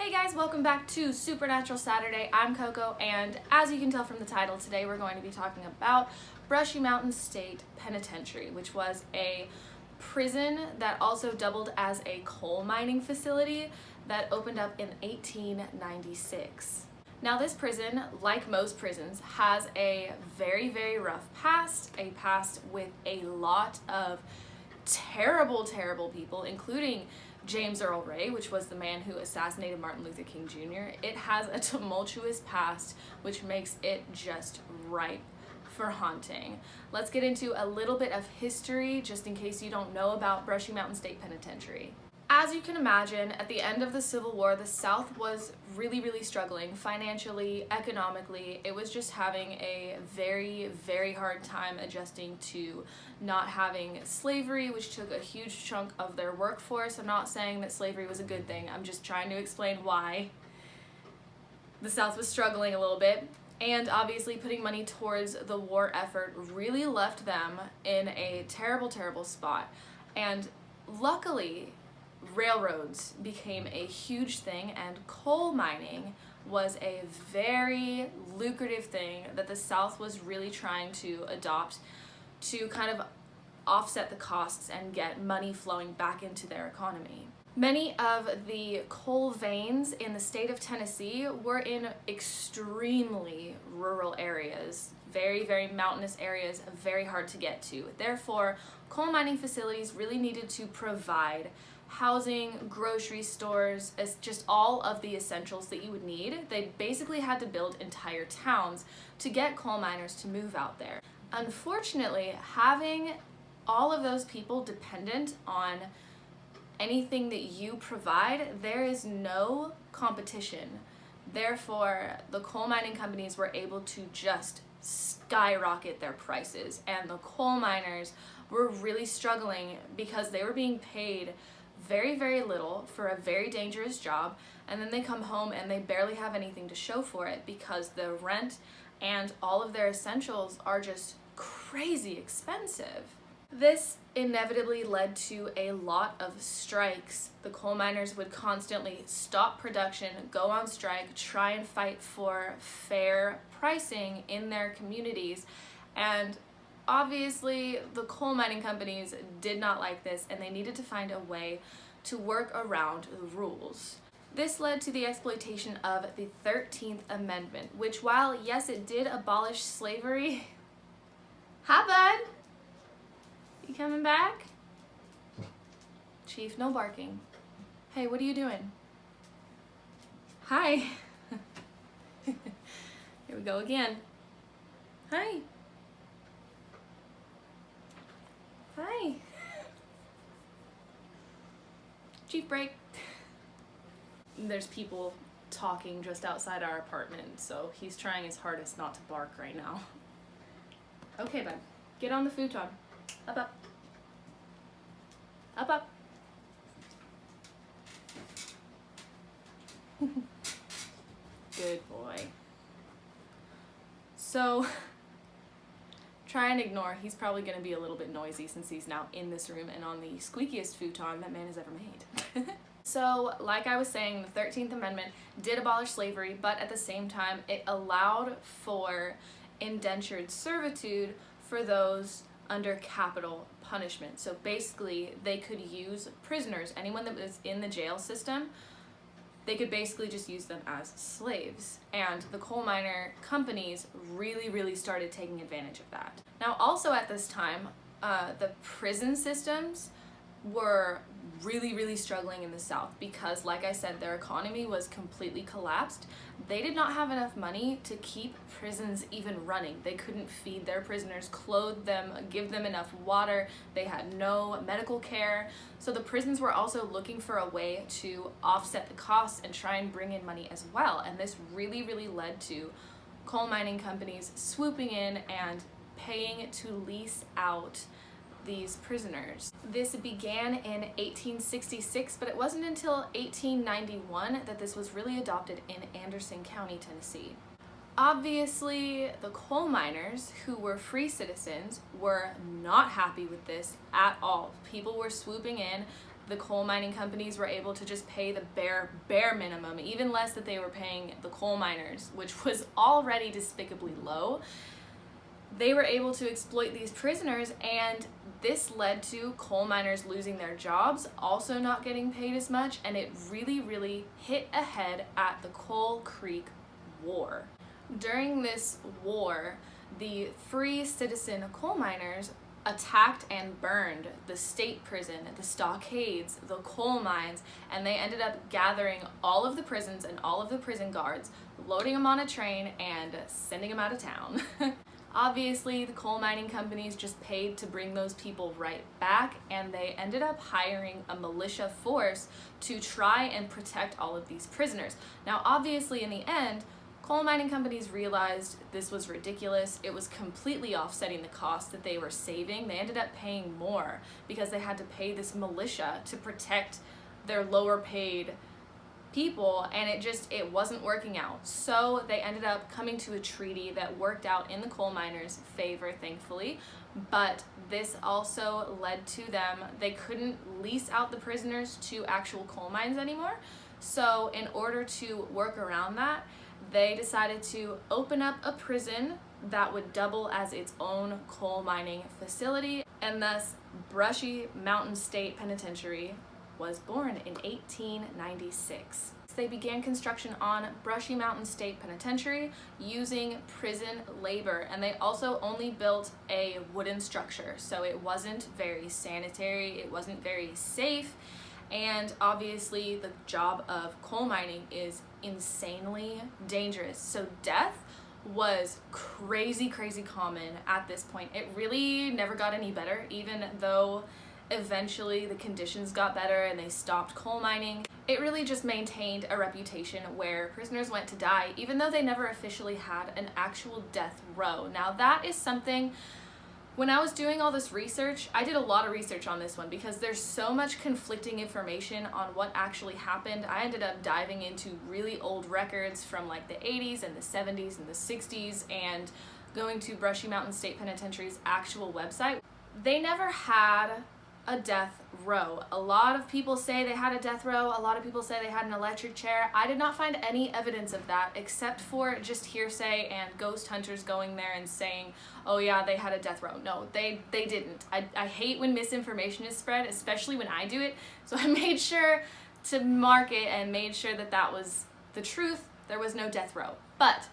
Hey guys, welcome back to Supernatural Saturday. I'm Coco, and as you can tell from the title, today we're going to be talking about Brushy Mountain State Penitentiary, which was a prison that also doubled as a coal mining facility that opened up in 1896. Now this prison, like most prisons, has a very, very rough past, a past with a lot of terrible people, including James Earl Ray, which was the man who assassinated Martin Luther King Jr. It has a tumultuous past, which makes it just ripe for haunting. Let's get into a little bit of history, just in case you don't know about Brushy Mountain State Penitentiary. As you can imagine, at the end of the Civil War, the South was really struggling financially, economically. It was just having a very hard time adjusting to not having slavery, which took a huge chunk of their workforce. I'm not saying that slavery was a good thing. I'm just trying to explain why the South was struggling a little bit. And obviously putting money towards the war effort really left them in a terrible spot. And luckily, railroads became a huge thing, and coal mining was a very lucrative thing that the South was really trying to adopt to kind of offset the costs and get money flowing back into their economy. Many of the coal veins in the state of Tennessee were in extremely rural areas, very mountainous areas, very hard to get to. Therefore, coal mining facilities really needed to provide housing, grocery stores, as just all of the essentials that you would need. They basically had to build entire towns to get coal miners to move out there. Unfortunately, having all of those people dependent on anything that you provide, there is no competition. Therefore, the coal mining companies were able to just skyrocket their prices, and the coal miners were really struggling because they were being paid very little for a very dangerous job, and then they come home and they barely have anything to show for it because the rent and all of their essentials are just crazy expensive. This inevitably led to a lot of strikes. The coal miners would constantly stop production, go on strike, try and fight for fair pricing in their communities, and obviously, the coal mining companies did not like this, and they needed to find a way to work around the rules. This led to the exploitation of the 13th Amendment, which, while yes, it did abolish slavery. Hi, bud. You coming back? Chief, no barking. Hey, what are you doing? Hi. Here we go again. Hi. Hi. Chief, break. There's people talking just outside our apartment, so he's trying his hardest not to bark right now. Okay, bud. Get on the futon. Up. Up. Good boy. So, try and ignore. He's probably going to be a little bit noisy since he's now in this room and on the squeakiest futon that man has ever made. So, like I was saying, the 13th Amendment did abolish slavery, but at the same time, it allowed for indentured servitude for those under capital punishment. So basically, they could use prisoners, anyone that was in the jail system, they could basically just use them as slaves. And the coal miner companies really started taking advantage of that. Now, also at this time, the prison systems were really struggling in the South because, like I said, their economy was completely collapsed. They did not have enough money to keep prisons even running. They couldn't feed their prisoners, clothe them, give them enough water. They had no medical care. So the prisons were also looking for a way to offset the costs and try and bring in money as well. And this really led to coal mining companies swooping in and paying to lease out these prisoners. This began in 1866, but it wasn't until 1891 that this was really adopted in Anderson County, Tennessee. Obviously, the coal miners, who were free citizens, were not happy with this at all. People were swooping in, the coal mining companies were able to just pay the bare minimum, even less that they were paying the coal miners, which was already despicably low. They were able to exploit these prisoners, and this led to coal miners losing their jobs, also not getting paid as much, and it really hit ahead at the Coal Creek War. During this war, the free citizen coal miners attacked and burned the state prison, the stockades, the coal mines, and they ended up gathering all of the prisons and all of the prison guards, loading them on a train, and sending them out of town. Obviously, the coal mining companies just paid to bring those people right back, and they ended up hiring a militia force to try and protect all of these prisoners. Now, obviously, in the end, coal mining companies realized this was ridiculous. It was completely offsetting the cost that they were saving. They ended up paying more because they had to pay this militia to protect their lower paid people, and it wasn't working out. So they ended up coming to a treaty that worked out in the coal miners' favor, thankfully. But this also led to them, they couldn't lease out the prisoners to actual coal mines anymore. So in order to work around that, they decided to open up a prison that would double as its own coal mining facility, and thus Brushy Mountain State Penitentiary was born in 1896. They began construction on Brushy Mountain State Penitentiary using prison labor, and they also only built a wooden structure, so it wasn't very sanitary, it wasn't very safe. And obviously the job of coal mining is insanely dangerous. So death was crazy common at this point. It really never got any better, even though eventually the conditions got better and they stopped coal mining. It really just maintained a reputation where prisoners went to die, even though they never officially had an actual death row. Now that is something, when I was doing all this research, I did a lot of research on this one because there's so much conflicting information on what actually happened. I ended up diving into really old records from like the 80s and the 70s and the 60s and going to Brushy Mountain State Penitentiary's actual website. They never had a death row. A lot of people say they had a death row. A lot of people say they had an electric chair. I did not find any evidence of that except for just hearsay and ghost hunters going there and saying, oh yeah, they had a death row. No, they didn't. I hate when misinformation is spread, especially when I do it. So I made sure to mark it and made sure that that was the truth. There was no death row, but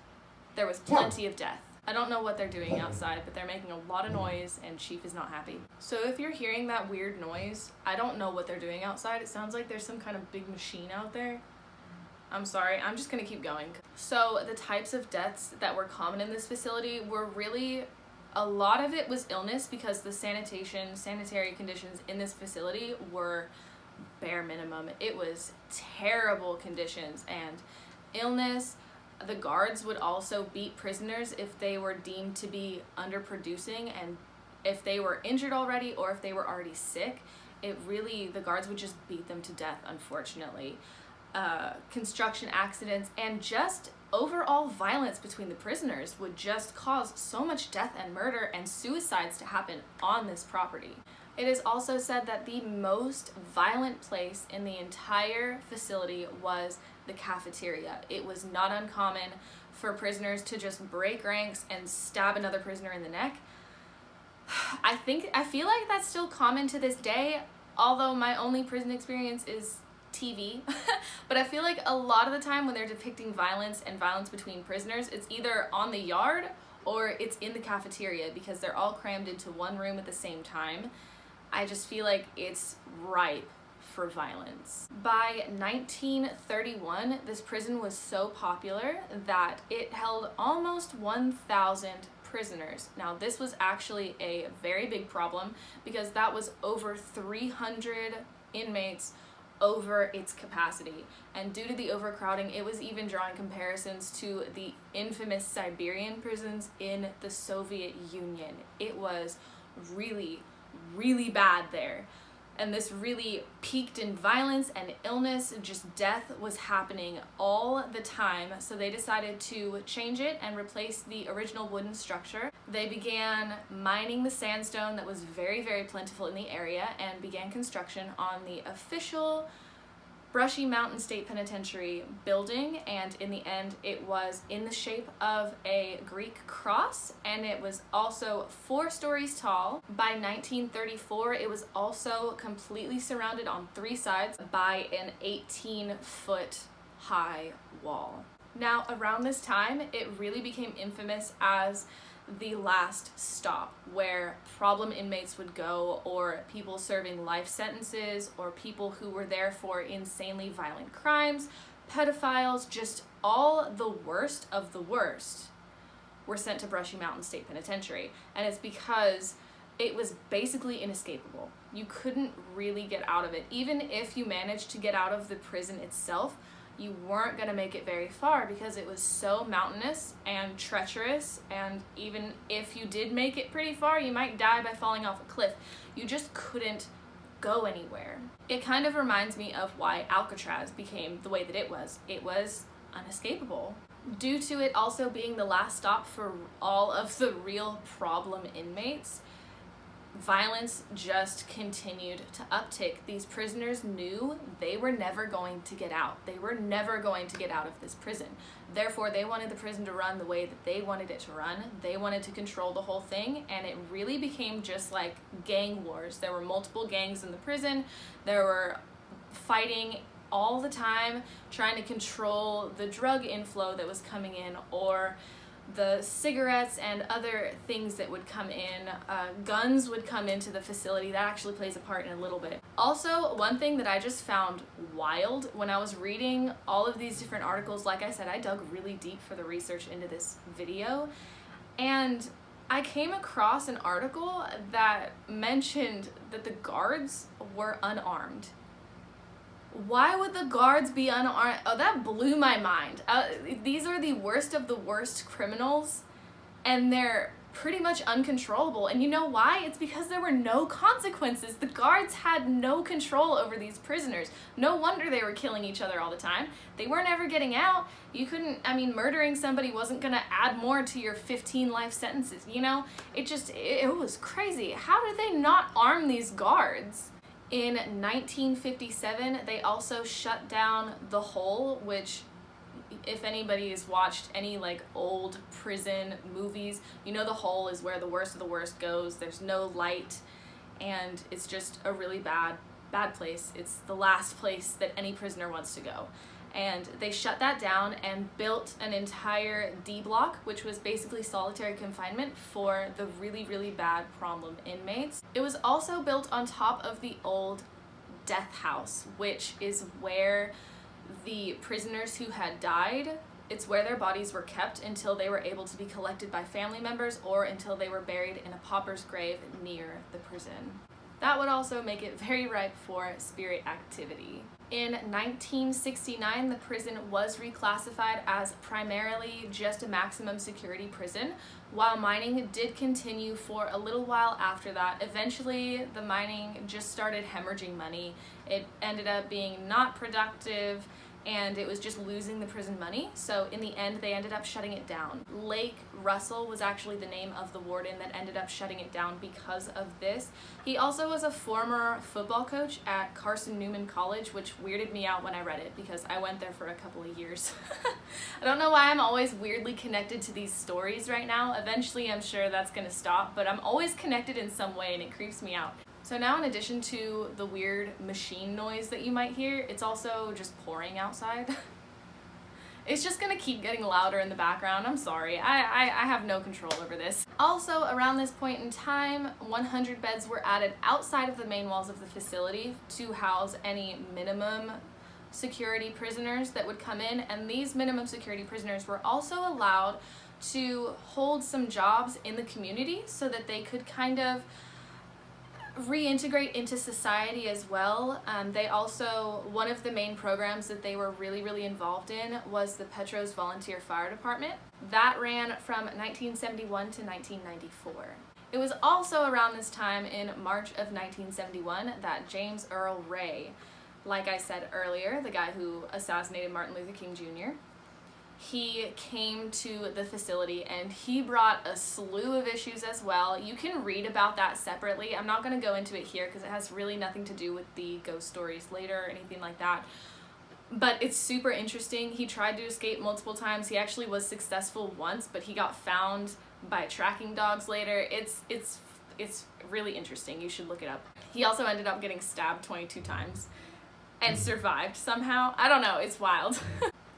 there was plenty of death. I don't know what they're doing outside, but they're making a lot of noise and Chief is not happy. So if you're hearing that weird noise, I don't know what they're doing outside. It sounds like there's some kind of big machine out there. I'm sorry, I'm just gonna keep going. So the types of deaths that were common in this facility were really, a lot of it was illness because the sanitary conditions in this facility were bare minimum. It was terrible conditions and illness. The guards would also beat prisoners if they were deemed to be underproducing, and if they were injured already or if they were already sick, the guards would just beat them to death, unfortunately. Construction accidents and just overall violence between the prisoners would just cause so much death and murder and suicides to happen on this property. It is also said that the most violent place in the entire facility was the cafeteria. It was not uncommon for prisoners to just break ranks and stab another prisoner in the neck. I feel like that's still common to this day, although my only prison experience is TV. But I feel like a lot of the time when they're depicting violence and violence between prisoners, it's either on the yard or it's in the cafeteria because they're all crammed into one room at the same time. I just feel like it's ripe for violence. By 1931, this prison was so popular that it held almost 1,000 prisoners. Now, this was actually a very big problem because that was over 300 inmates over its capacity. And due to the overcrowding, it was even drawing comparisons to the infamous Siberian prisons in the Soviet Union. It was really bad there. and this really peaked in violence and illness. Just death was happening all the time, so they decided to change it and replace the original wooden structure. They began mining the sandstone that was very, very plentiful in the area and began construction on the official Brushy Mountain State Penitentiary building, and in the end it was in the shape of a Greek cross, and it was also 4 stories tall. By 1934 it was also completely surrounded on 3 sides by an 18-foot high wall. Now around this time it really became infamous as the last stop where problem inmates would go, or people serving life sentences, or people who were there for insanely violent crimes, pedophiles, just all the worst of the worst were sent to Brushy Mountain State Penitentiary. And it's because it was basically inescapable. You couldn't really get out of it. Even if you managed to get out of the prison itself, you weren't going to make it very far because it was so mountainous and treacherous, and even if you did make it pretty far, you might die by falling off a cliff. You just couldn't go anywhere. It kind of reminds me of why Alcatraz became the way that it was. It was unescapable. Due to it also being the last stop for all of the real problem inmates, violence just continued to uptick. These prisoners knew they were never going to get out. They were never going to get out of this prison. Therefore, they wanted the prison to run the way that they wanted it to run. They wanted to control the whole thing, and it really became just like gang wars. There were multiple gangs in the prison. There were fighting all the time, trying to control the drug inflow that was coming in, or the cigarettes and other things that would come in. Guns would come into the facility. That actually plays a part in a little bit. Also, one thing that I just found wild when I was reading all of these different articles, like I said, I dug really deep for the research into this video, and I came across an article that mentioned that the guards were unarmed. Why would the guards be unarmed? Oh, that blew my mind. These are the worst of the worst criminals, and they're pretty much uncontrollable. And you know why? It's because there were no consequences. The guards had no control over these prisoners. No wonder they were killing each other all the time. They weren't ever getting out. You couldn't, murdering somebody wasn't gonna add more to your 15 life sentences, you know? It was crazy. How did they not arm these guards? In 1957, they also shut down the Hole, which, if anybody has watched any old prison movies, you know the Hole is where the worst of the worst goes. There's no light, and it's just a really bad place. It's the last place that any prisoner wants to go. And they shut that down and built an entire D block, which was basically solitary confinement for the really, really bad problem inmates. It was also built on top of the old death house, which is where the prisoners who had died, it's where their bodies were kept until they were able to be collected by family members, or until they were buried in a pauper's grave near the prison. That would also make it very ripe for spirit activity. In 1969, the prison was reclassified as primarily just a maximum security prison, while mining did continue for a little while after that. Eventually, the mining just started hemorrhaging money. It ended up being not productive, and it was just losing the prison money. So in the end, they ended up shutting it down. Lake Russell was actually the name of the warden that ended up shutting it down because of this. He also was a former football coach at Carson Newman College, which weirded me out when I read it because I went there for a couple of years. I don't know why I'm always weirdly connected to these stories right now. Eventually, I'm sure that's gonna stop, but I'm always connected in some way, and it creeps me out. So now, in addition to the weird machine noise that you might hear, it's also just pouring outside. It's just gonna keep getting louder in the background. I'm sorry, I have no control over this. Also, around this point in time, 100 beds were added outside of the main walls of the facility to house any minimum security prisoners that would come in, and these minimum security prisoners were also allowed to hold some jobs in the community so that they could kind of reintegrate into society as well. They also, one of the main programs that they were really involved in was the Petros Volunteer Fire Department. That ran from 1971 to 1994. It was also around this time in March of 1971 that James Earl Ray, like I said earlier, the guy who assassinated Martin Luther King Jr., he came to the facility and he brought a slew of issues as well. You can read about that separately. I'm not going to go into it here because it has really nothing to do with the ghost stories later or anything like that. But it's super interesting. He tried to escape multiple times. He actually was successful once, but he got found by tracking dogs later. It's really interesting. You should look it up. He also ended up getting stabbed 22 times and survived somehow. I don't know. It's wild.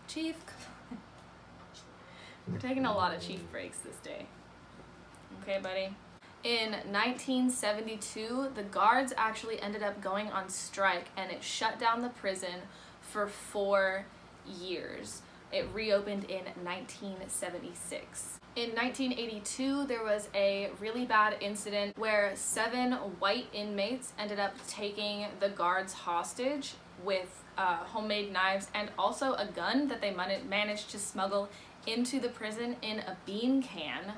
Chief, we're taking a lot of chief breaks this day. Okay, buddy? In 1972, the guards actually ended up going on strike and it shut down the prison for 4 years. It reopened in 1976. In 1982, there was a really bad incident where 7 white inmates ended up taking the guards hostage with homemade knives and also a gun that they managed to smuggle into the prison in a bean can.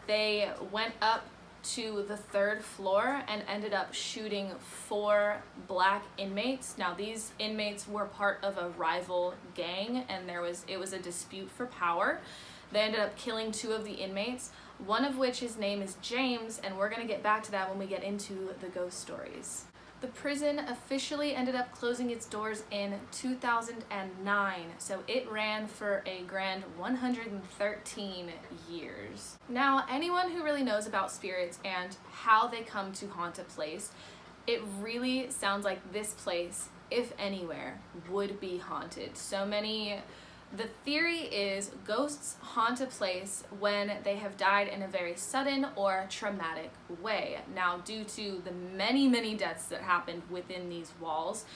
They went up to the 3rd floor and ended up shooting 4 black inmates. Now these inmates were part of a rival gang and it was a dispute for power. They ended up killing 2 of the inmates, one of which his name is James, and we're going to get back to that when we get into the ghost stories. The prison officially ended up closing its doors in 2009, so it ran for a grand 113 years. Now, anyone who really knows about spirits and how they come to haunt a place, it really sounds like this place, if anywhere, would be haunted. The theory is ghosts haunt a place when they have died in a very sudden or traumatic way. Now, due to the many deaths that happened within these walls,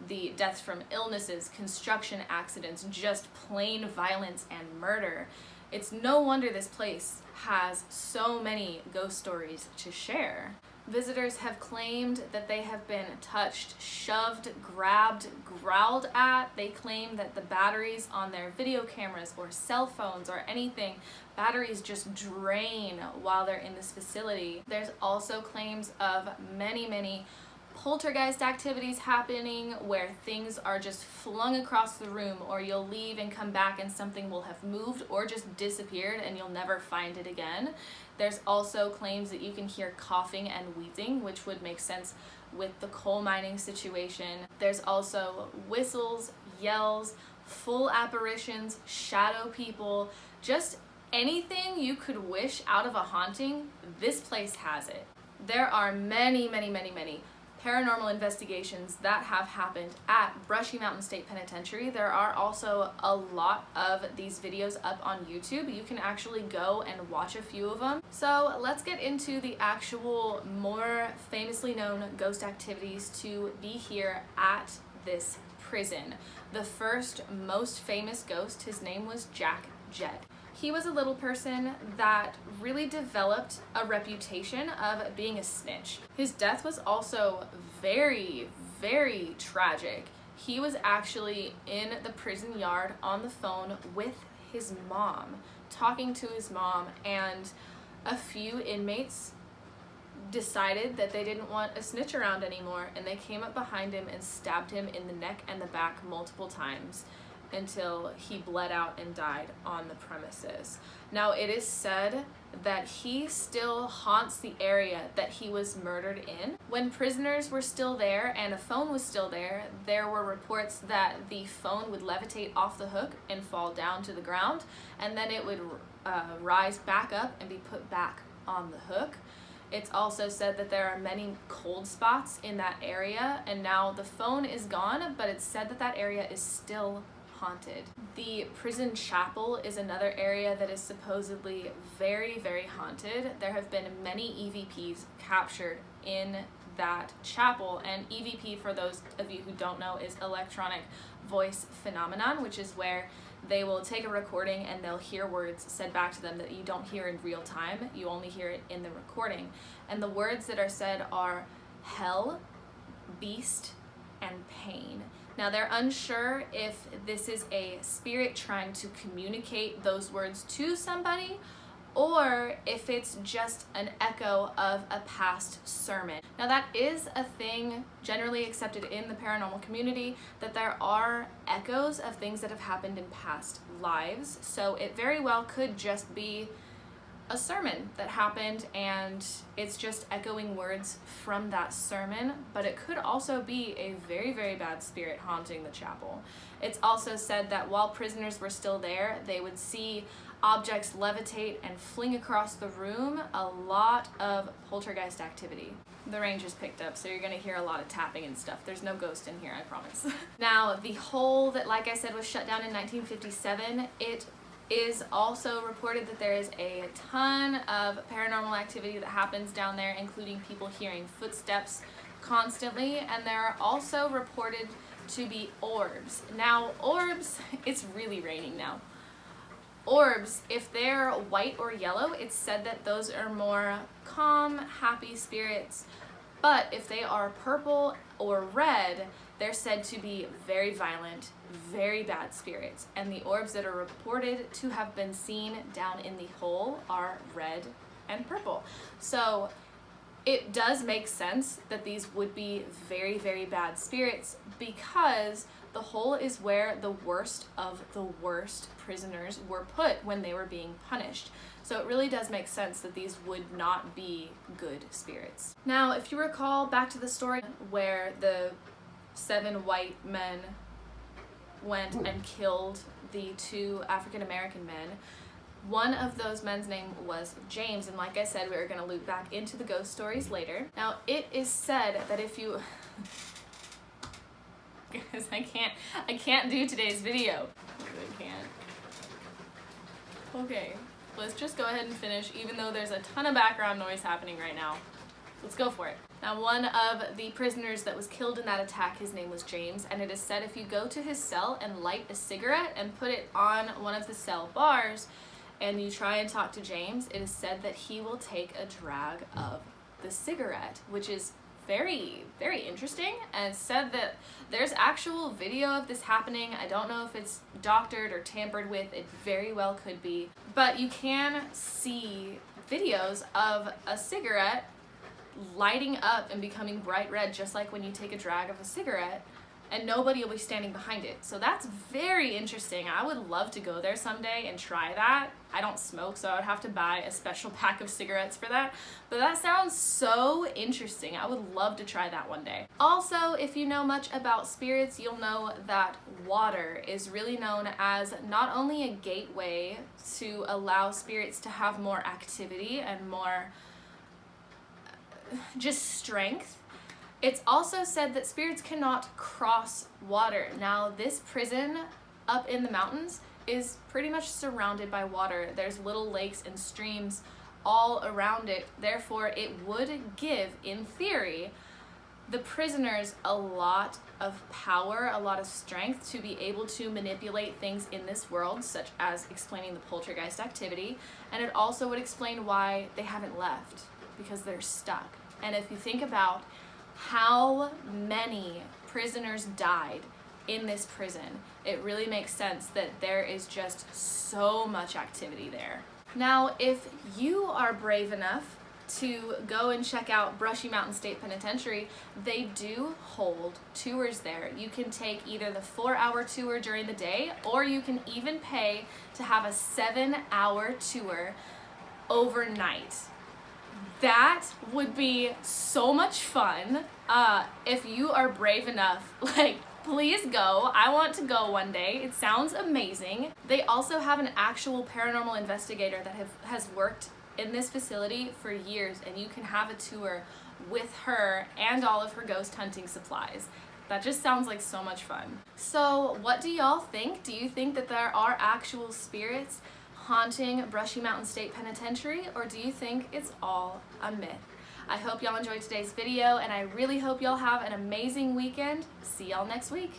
the deaths from illnesses, construction accidents, just plain violence and murder, it's no wonder this place has so many ghost stories to share. Visitors have claimed that they have been touched, shoved, grabbed, growled at. They claim that the batteries on their video cameras or cell phones or anything, batteries just drain while they're in this facility. There's also claims of many poltergeist activities happening where things are just flung across the room, or you'll leave and come back and something will have moved or just disappeared and you'll never find it again. There's also claims that you can hear coughing and wheezing, which would make sense with the coal mining situation. There's also whistles, yells, full apparitions, shadow people, just anything you could wish out of a haunting, this place has it. There are many paranormal investigations that have happened at Brushy Mountain State Penitentiary. There are also a lot of these videos up on YouTube. You can actually go and watch a few of them. So let's get into the actual more famously known ghost activities to be here at this prison. The first most famous ghost, his name was Jack Jett. He was a little person that really developed a reputation of being a snitch. His death was also very tragic. He was actually in the prison yard on the phone with his mom, talking to his mom, and a few inmates decided that they didn't want a snitch around anymore, and they came up behind him and stabbed him in the neck and the back multiple times until he bled out and died on the premises. Now, it is said that he still haunts the area that he was murdered in. When prisoners were still there and a phone was still there, there were reports that the phone would levitate off the hook and fall down to the ground, and then it would rise back up and be put back on the hook. It's also said that there are many cold spots in that area, and now the phone is gone, but it's said that that area is still haunted. The prison chapel is another area that is supposedly very haunted. There have been many EVPs captured in that chapel, and EVP, for those of you who don't know, is electronic voice phenomenon, which is where they will take a recording and they'll hear words said back to them that you don't hear in real time. You only hear it in the recording. And the words that are said are hell, beast, and pain. Now, they're unsure if this is a spirit trying to communicate those words to somebody, or if it's just an echo of a past sermon. Now that is a thing generally accepted in the paranormal community, that there are echoes of things that have happened in past lives. So it very well could just be a sermon that happened and it's just echoing words from that sermon, but it could also be a very, very bad spirit haunting the chapel. It's also said that while prisoners were still there, they would see objects levitate and fling across the room, a lot of poltergeist activity. The rain just picked up, so you're gonna hear a lot of tapping and stuff. There's no ghost in here, I promise. Now, the hole that, like I said, was shut down in 1957, it is also reported that there is a ton of paranormal activity that happens down there, including people hearing footsteps constantly, and there are also reported to be orbs. Now, orbs, it's really raining now. Orbs, if they're white or yellow, it's said that those are more calm, happy spirits, but if they are purple or red, they're said to be very violent, very bad spirits, and the orbs that are reported to have been seen down in the hole are red and purple. So it does make sense that these would be very, very bad spirits, because the hole is where the worst of the worst prisoners were put when they were being punished. So it really does make sense that these would not be good spirits. Now, if you recall back to the story where the 7 white men went and killed the 2 African American men, one of those men's name was James, and like I said, we are going to loop back into the ghost stories later. Now, it is said that if you because I can't do today's video. I can't. Okay, let's just go ahead and finish, even though there's a ton of background noise happening right now. Let's go for it. Now, one of the prisoners that was killed in that attack, his name was James, and it is said if you go to his cell and light a cigarette and put it on one of the cell bars and you try and talk to James, it is said that he will take a drag of the cigarette, which is very, very interesting, and it's said that there's actual video of this happening. I don't know if it's doctored or tampered with, it very well could be, but you can see videos of a cigarette lighting up and becoming bright red, just like when you take a drag of a cigarette, and nobody will be standing behind it. So that's very interesting. I would love to go there someday and try that. I don't smoke, so I would have to buy a special pack of cigarettes for that, but that sounds so interesting. I would love to try that one day. Also, if you know much about spirits, you'll know that water is really known as not only a gateway to allow spirits to have more activity and more just strength. It's also said that spirits cannot cross water. Now, this prison up in the mountains is pretty much surrounded by water. There's little lakes and streams all around it. Therefore, it would give, in theory, the prisoners a lot of power, a lot of strength to be able to manipulate things in this world, such as explaining the poltergeist activity. And it also would explain why they haven't left, because they're stuck. And if you think about how many prisoners died in this prison, it really makes sense that there is just so much activity there. Now, if you are brave enough to go and check out Brushy Mountain State Penitentiary, they do hold tours there. You can take either the 4-hour tour during the day, or you can even pay to have a 7-hour tour overnight. That would be so much fun. If you are brave enough, like, please go. I want to go one day. It sounds amazing. They also have an actual paranormal investigator that has worked in this facility for years, and you can have a tour with her and all of her ghost hunting supplies. That just sounds like so much fun. So what do y'all think? Do you think that there are actual spirits haunting Brushy Mountain State Penitentiary, or do you think it's all a myth? I hope y'all enjoyed today's video, and I really hope y'all have an amazing weekend. See y'all next week.